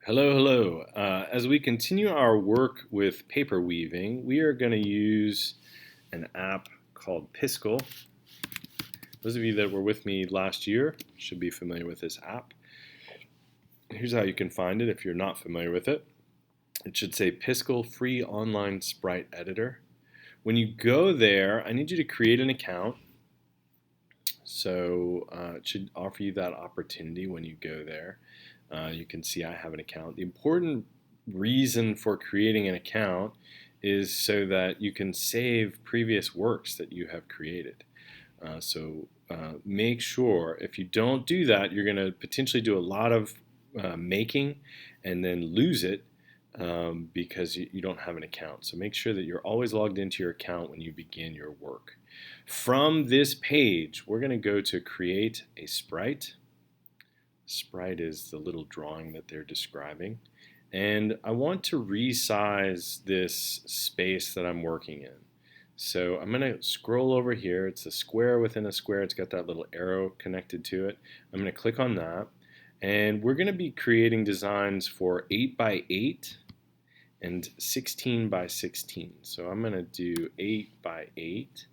Hello, hello. As we continue our work with paper weaving, we are going to use an app called Piskel. Those of you that were with me last year should be familiar with this app. Here's how you can find it if you're not familiar with it. It should say Piskel Free Online Sprite Editor. When you go there, I need you to create an account. So it should offer you that opportunity when you go there. You can see I have an account. The important reason for creating an account is so that you can save previous works that you have created. Make sure if you don't do that, you're going to potentially do a lot of making and then lose it because you don't have an account. So make sure that you're always logged into your account when you begin your work. From this page, we're going to go to create a sprite. Sprite is the little drawing that they're describing. And I want to resize this space that I'm working in. So I'm going to scroll over here. It's a square within a square. It's got that little arrow connected to it. I'm going to click on that. And we're going to be creating designs for 8 by 8 and 16 by 16. So I'm going to do 8 by 8.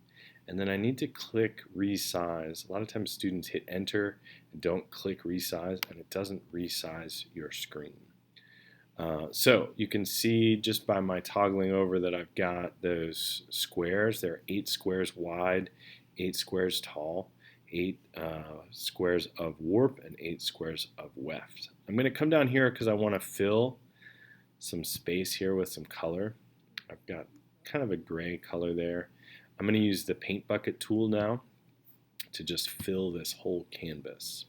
And then I need to click resize. A lot of times students hit enter and don't click resize, and it doesn't resize your screen. So you can see just by my toggling over that I've got those squares. They're 8 squares wide, 8 squares tall, 8 squares of warp, and 8 squares of weft. I'm going to come down here because I want to fill some space here with some color. I've got kind of a gray color there. I'm going to use the paint bucket tool now to just fill this whole canvas.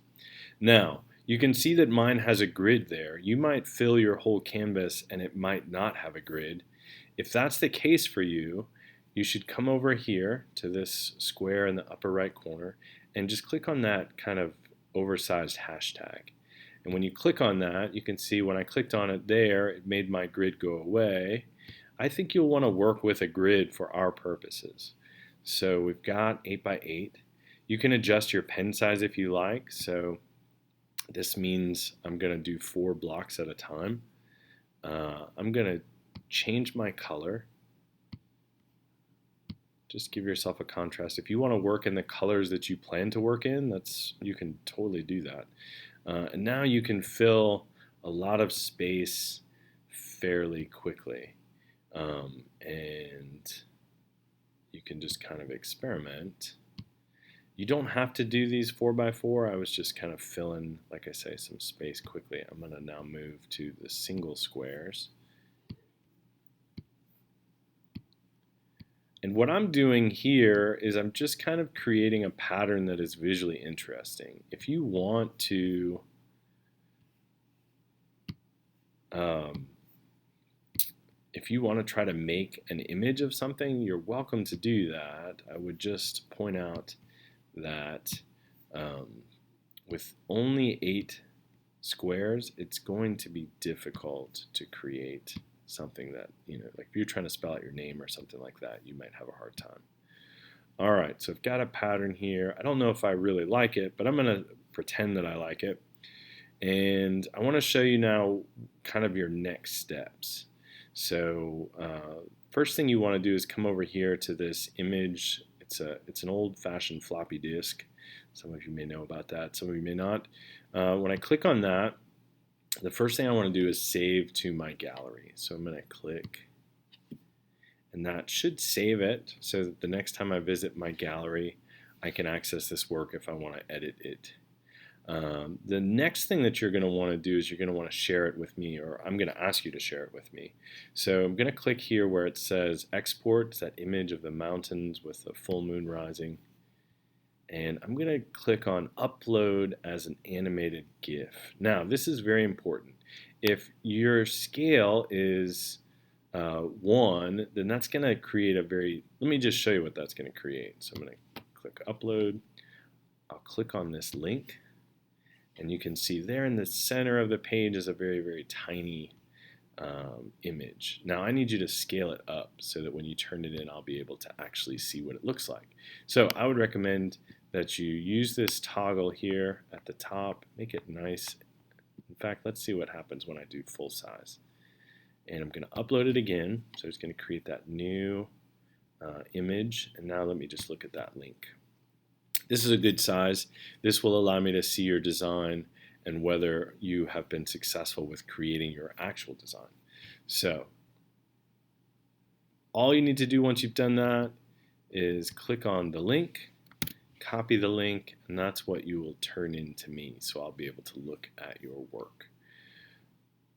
Now, you can see that mine has a grid there. You might fill your whole canvas and it might not have a grid. If that's the case for you, you should come over here to this square in the upper right corner and just click on that kind of oversized hashtag. And when you click on that, you can see when I clicked on it there, it made my grid go away. I think you'll want to work with a grid for our purposes. So we've got 8 by 8. You can adjust your pen size if you like. So this means I'm going to do 4 blocks at a time. I'm going to change my color. Just give yourself a contrast. If you want to work in the colors that you plan to work in, you can totally do that. And now you can fill a lot of space fairly quickly. And you can just kind of experiment. You don't have to do these 4 by 4. I was just kind of filling, like I say, some space quickly. I'm going to now move to the single squares. And what I'm doing here is I'm just kind of creating a pattern that is visually interesting. If you want to try to make an image of something, you're welcome to do that. I would just point out that with only 8 squares, it's going to be difficult to create something that, like if you're trying to spell out your name or something like that, you might have a hard time. All right, so I've got a pattern here. I don't know if I really like it, but I'm going to pretend that I like it. And I want to show you now kind of your next steps. So first thing you want to do is come over here to this image. It's an old-fashioned floppy disk. Some of you may know about that. Some of you may not. When I click on that, the first thing I want to do is save to my gallery. So I'm going to click, and that should save it so that the next time I visit my gallery, I can access this work if I want to edit it. The next thing that you're going to want to do is you're going to want to share it with me, or I'm going to ask you to share it with me. So I'm going to click here where it says export. It's that image of the mountains with the full moon rising. And I'm going to click on upload as an animated GIF. Now, this is very important. If your scale is 1, then that's going to create let me just show you what that's going to create. So I'm going to click upload. I'll click on this link. And you can see there in the center of the page is a very, very tiny image. Now I need you to scale it up so that when you turn it in, I'll be able to actually see what it looks like. So I would recommend that you use this toggle here at the top, make it nice In fact, let's see what happens when I do full size. And I'm going to upload it again. So it's going to create that new image. And now let me just look at that link. This is a good size. This will allow me to see your design and whether you have been successful with creating your actual design. So all you need to do once you've done that is click on the link, copy the link, and that's what you will turn into me. So I'll be able to look at your work.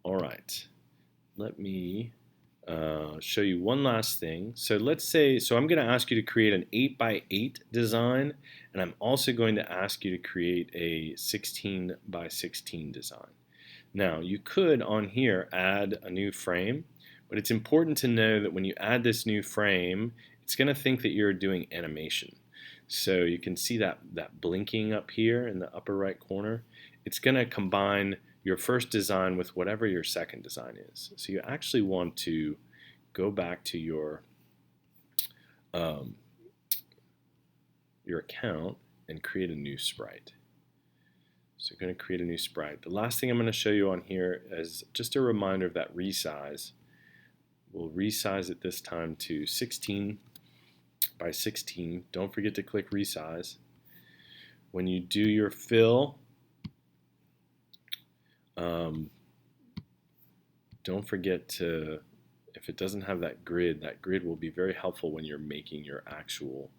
All right, let me show you one last thing. So let's say, I'm going to ask you to create an 8x8 design, and I'm also going to ask you to create a 16x16 design. Now, you could on here add a new frame, but it's important to know that when you add this new frame, it's going to think that you're doing animation. So you can see that blinking up here in the upper right corner. It's going to combine your first design with whatever your second design is. So you actually want to go back to your account and create a new sprite. So you're going to create a new sprite. The last thing I'm going to show you on here is just a reminder of that resize. We'll resize it this time to 16x16. Don't forget to click resize. When you do your fill, don't forget to, if it doesn't have that grid will be very helpful when you're making your actual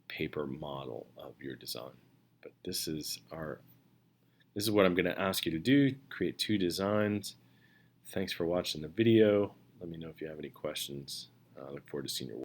paper model of your design. But this is what I'm going to ask you to do. Create 2 designs. Thanks for watching the video. Let me know if you have any questions. I look forward to seeing your work.